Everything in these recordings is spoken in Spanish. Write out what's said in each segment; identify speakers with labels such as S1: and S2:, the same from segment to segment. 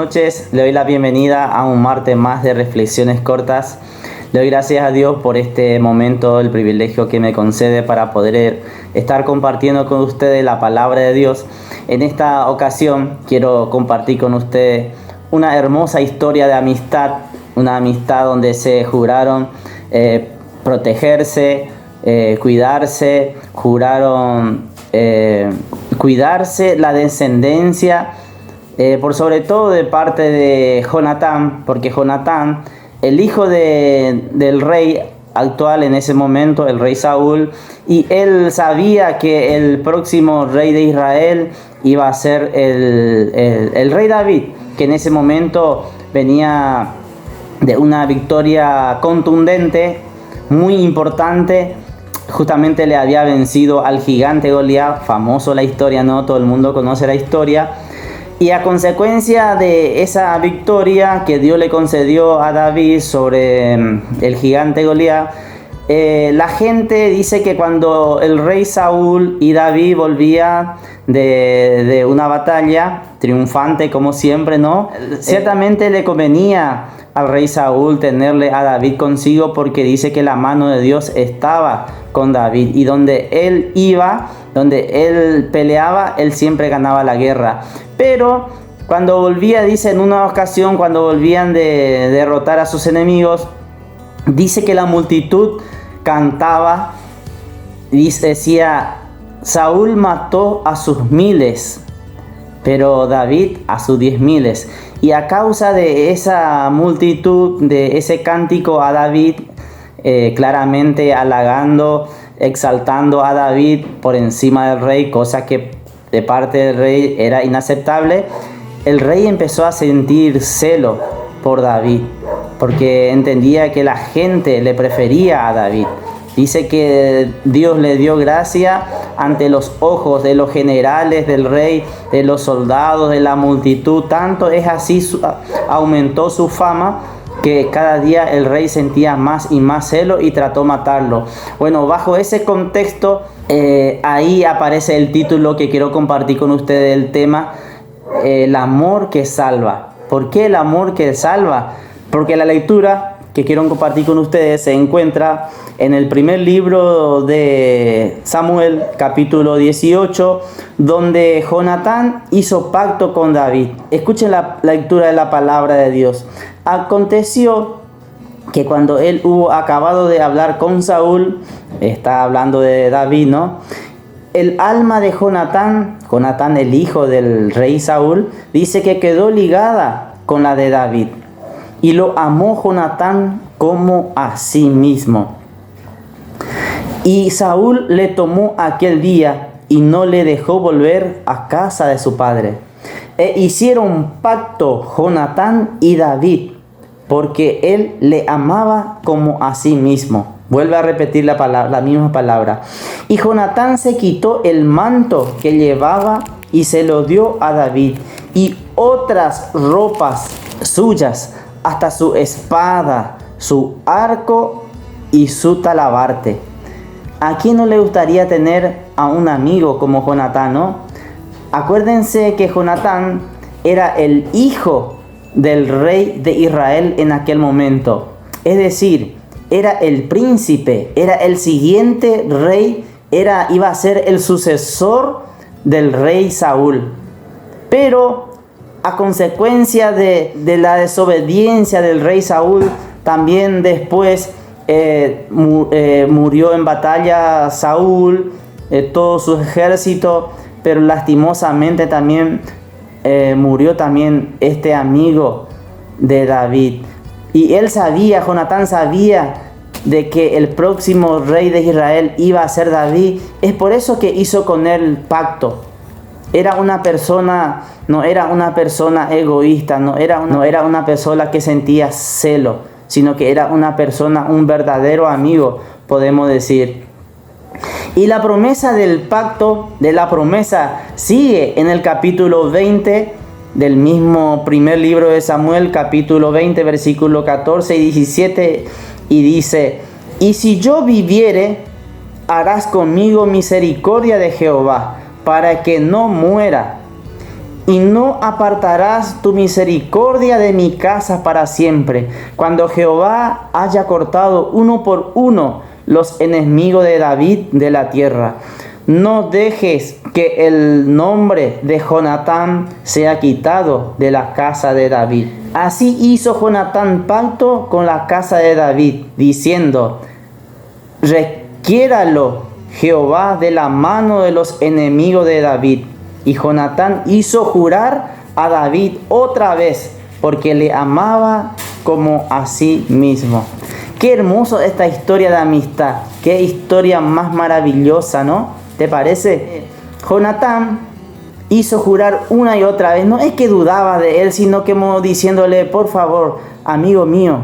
S1: noches, le doy la bienvenida a un martes más de reflexiones cortas. Le doy gracias a Dios por este momento, el privilegio que me concede para poder estar compartiendo con ustedes la palabra de Dios. En esta ocasión quiero compartir con ustedes una hermosa historia de amistad, una amistad donde se juraron protegerse, cuidarse, juraron cuidarse la descendencia, por sobre todo de parte de Jonatán, porque Jonatán, el hijo del rey actual en ese momento, el rey Saúl, y él sabía que el próximo rey de Israel iba a ser el rey David, que en ese momento venía de una victoria contundente, muy importante. Justamente le había vencido al gigante Goliat, famoso la historia, ¿no? Todo el mundo conoce la historia. Y a consecuencia de esa victoria que Dios le concedió a David sobre el gigante Goliat, la gente dice que cuando el rey Saúl y David volvían de una batalla triunfante como siempre, ¿no? Ciertamente le convenía al rey Saúl tenerle a David consigo, porque dice que la mano de Dios estaba con David, y donde él iba, donde él peleaba, él siempre ganaba la guerra. Pero cuando volvía, dice en una ocasión, cuando volvían de derrotar a sus enemigos, dice que la multitud cantaba, decía: Saúl mató a sus miles, pero David a sus 10,000. Y a causa de esa multitud, de ese cántico a David, claramente halagando, exaltando a David por encima del rey, cosa que de parte del rey era inaceptable, el rey empezó a sentir celo por David, porque entendía que la gente le prefería a David. Dice que Dios le dio gracia ante los ojos de los generales del rey, de los soldados, de la multitud. Tanto es así, aumentó su fama, que cada día el rey sentía más y más celo y trató de matarlo. Bueno, bajo ese contexto, ahí aparece el título que quiero compartir con ustedes, el tema, el amor que salva. ¿Por qué el amor que salva? Porque la lectura que quiero compartir con ustedes se encuentra en el primer libro de Samuel, capítulo 18, donde Jonatán hizo pacto con David. Escuchen la lectura de la palabra de Dios. Aconteció que cuando él hubo acabado de hablar con Saúl, está hablando de David, ¿no? El alma de Jonatán, el hijo del rey Saúl, dice que quedó ligada con la de David. Y lo amó Jonatán como a sí mismo. Y Saúl le tomó aquel día y no le dejó volver a casa de su padre. E hicieron pacto Jonatán y David, porque él le amaba como a sí mismo. Vuelve a repetir la misma palabra. Y Jonatán se quitó el manto que llevaba y se lo dio a David, y otras ropas suyas, hasta su espada, su arco y su talabarte. ¿A quién no le gustaría tener a un amigo como Jonatán, no? Acuérdense que Jonatán era el hijo del rey de Israel en aquel momento. Es decir, era el príncipe, era el siguiente rey, iba a ser el sucesor del rey Saúl. Pero a consecuencia de la desobediencia del rey Saúl, también después murió en batalla Saúl, todo su ejército, pero lastimosamente también murió también este amigo de David. Y Jonatán sabía de que el próximo rey de Israel iba a ser David. Es por eso que hizo con él pacto. No era una persona egoísta, no era una persona que sentía celo, sino que era una persona, un verdadero amigo, podemos decir. Y la promesa del pacto, de la promesa, sigue en el capítulo 20 del mismo primer libro de Samuel, capítulo 20, versículo 14 y 17, y dice: y si yo viviere, harás conmigo misericordia de Jehová, para que no muera. y no apartarás tu misericordia de mi casa para siempre, cuando Jehová haya cortado uno por uno los enemigos de David de la tierra. No dejes que el nombre de Jonatán sea quitado de la casa de David. Así hizo Jonatán pacto con la casa de David, diciendo: requiéralo Jehová de la mano de los enemigos de David. Y Jonatán hizo jurar a David otra vez, porque le amaba como a sí mismo. Qué hermoso esta historia de amistad. Qué historia más maravillosa, ¿no? ¿Te parece? Jonatán hizo jurar una y otra vez. No es que dudaba de él, sino que diciéndole: por favor, amigo mío,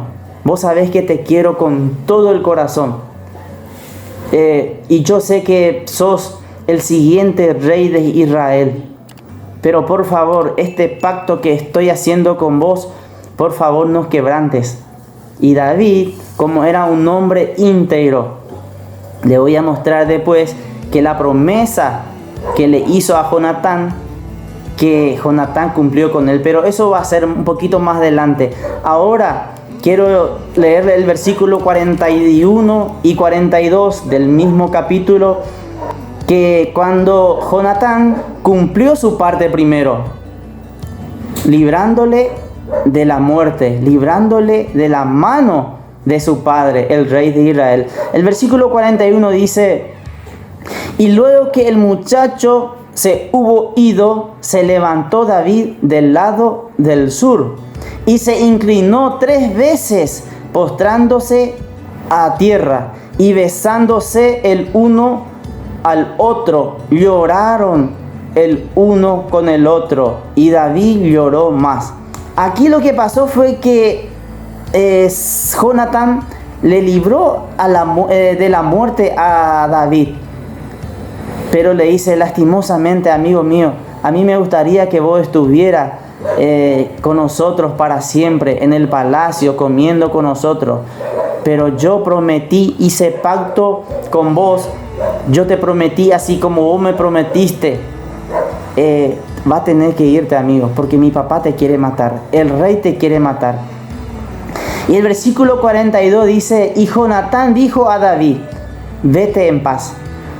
S1: vos sabés que te quiero con todo el corazón. Y yo sé que sos el siguiente rey de Israel. Pero por favor, este pacto que estoy haciendo con vos, por favor no quebrantes. Y David, como era un hombre íntegro, le voy a mostrar después que la promesa que le hizo a Jonatán, que Jonatán cumplió con él. Pero eso va a ser un poquito más adelante. Ahora quiero leer el versículo 41 y 42 del mismo capítulo, que cuando Jonatán cumplió su parte primero, librándole de la muerte, librándole de la mano de su padre, el rey de Israel. El versículo 41 dice: y luego que el muchacho se hubo ido, se levantó David del lado del sur y se inclinó 3 veces, postrándose a tierra y besándose el uno al otro. Lloraron el uno con el otro y David lloró más. Aquí lo que pasó fue que Jonatán le libró de la muerte a David. Pero le dice: lastimosamente, amigo mío, a mí me gustaría que vos estuvieras con nosotros para siempre, en el palacio, comiendo con nosotros. Pero yo prometí, hice pacto con vos. Yo te prometí así como vos me prometiste. Va a tener que irte, amigo, porque mi papá te quiere matar. El rey te quiere matar. Y el versículo 42 dice: y Jonatán dijo a David: vete en paz,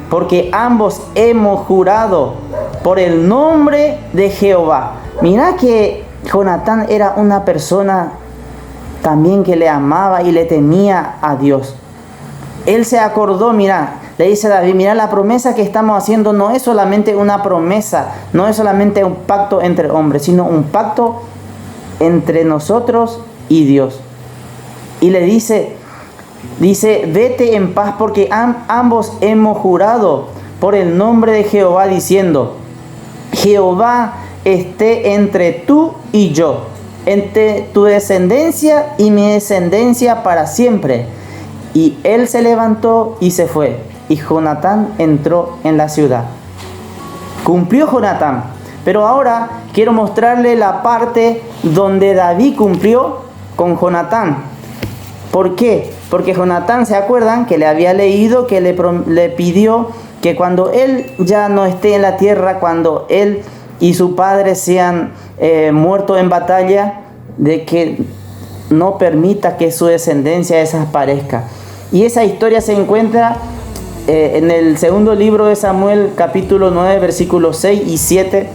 S1: porque ambos hemos jurado por el nombre de Jehová. Mirá que Jonatán era una persona también que le amaba y le temía a Dios. Él se acordó, mirá, le dice a David: mira, la promesa que estamos haciendo no es solamente una promesa, no es solamente un pacto entre hombres, sino un pacto entre nosotros y Dios. Y le dice, vete en paz, porque ambos hemos jurado por el nombre de Jehová, diciendo: Jehová esté entre tú y yo, entre tu descendencia y mi descendencia para siempre. Y él se levantó y se fue, y Jonatán entró en la ciudad. Cumplió Jonatán, pero ahora quiero mostrarle la parte donde David cumplió con Jonatán. ¿Por qué? Porque Jonatán, ¿se acuerdan? Que le había leído que le pidió que cuando él ya no esté en la tierra, cuando él y su padre sean muertos en batalla, de que no permita que su descendencia desaparezca. Y esa historia se encuentra en el segundo libro de Samuel, capítulo 9, versículos 6 y 7,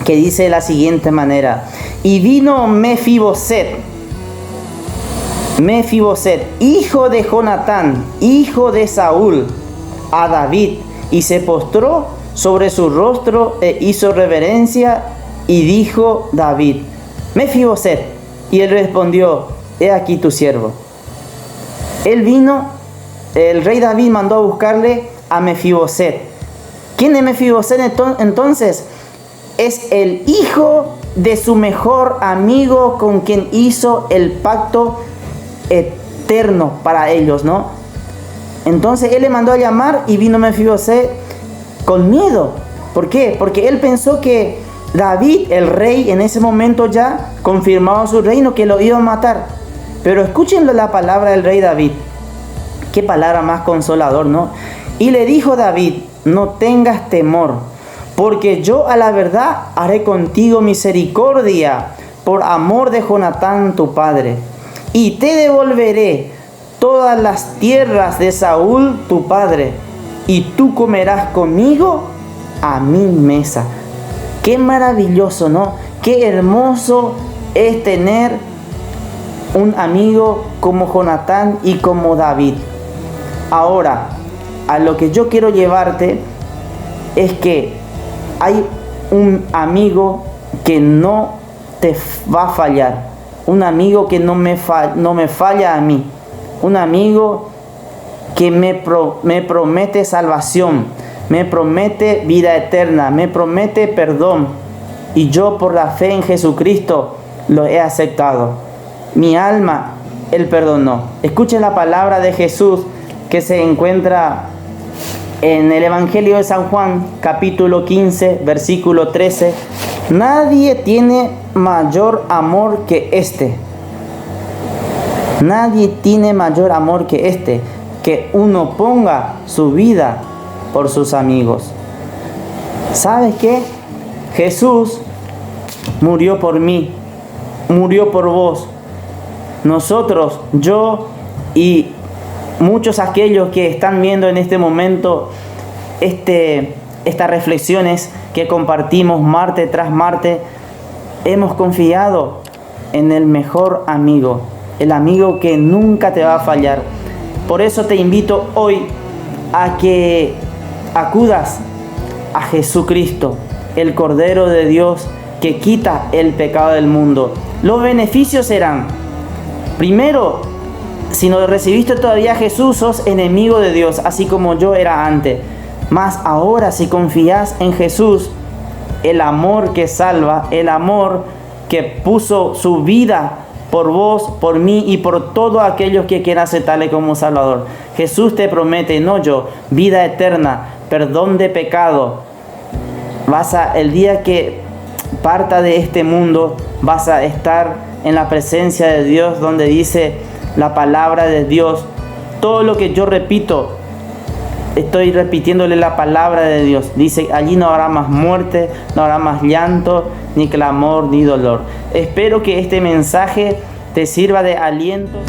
S1: que dice de la siguiente manera: y vino Mefiboset, hijo de Jonatán, hijo de Saúl, a David, y se postró sobre su rostro e hizo reverencia, y dijo David: Mefiboset. Y él respondió: he aquí tu siervo. Él vino, el rey David mandó a buscarle a Mefiboset. ¿Quién es Mefiboset entonces? Es el hijo de su mejor amigo, con quien hizo el pacto eterno para ellos, ¿no? Entonces él le mandó a llamar y vino Mefiboset con miedo. ¿Por qué? Porque él pensó que David, el rey, en ese momento ya confirmaba su reino, que lo iba a matar. Pero escuchen la palabra del rey David. Qué palabra más consolador, ¿no? Y le dijo David: no tengas temor, porque yo a la verdad haré contigo misericordia por amor de Jonatán tu padre, y te devolveré todas las tierras de Saúl tu padre, y tú comerás conmigo a mi mesa. Qué maravilloso, ¿no? Qué hermoso es tener un amigo como Jonatán y como David. Ahora, a lo que yo quiero llevarte es que hay un amigo que no te va a fallar, un amigo que no me falla a mí, un amigo que me promete salvación, me promete vida eterna, me promete perdón, y yo por la fe en Jesucristo lo he aceptado. Mi alma Él perdonó. Escuchen la palabra de Jesús que se encuentra en el Evangelio de San Juan, capítulo 15, versículo 13. Nadie tiene mayor amor que este. Nadie tiene mayor amor que este, que uno ponga su vida por sus amigos. ¿Sabes qué? Jesús murió por mí, murió por vos. Nosotros, yo y muchos aquellos que están viendo en este momento estas reflexiones que compartimos martes tras martes, hemos confiado en el mejor amigo, el amigo que nunca te va a fallar. Por eso te invito hoy a que acudas a Jesucristo, el Cordero de Dios que quita el pecado del mundo. Los beneficios serán: primero, si no recibiste todavía a Jesús, sos enemigo de Dios, así como yo era antes. Mas ahora, si confías en Jesús, el amor que salva, el amor que puso su vida por vos, por mí y por todos aquellos que quieran aceptarle como Salvador. Jesús te promete, no yo, vida eterna, perdón de pecado. El día que parta de este mundo, vas a estar en la presencia de Dios, donde dice la palabra de Dios. Todo lo que yo repito, estoy repitiéndole la palabra de Dios. Dice, allí no habrá más muerte, no habrá más llanto, ni clamor, ni dolor. Espero que este mensaje te sirva de aliento.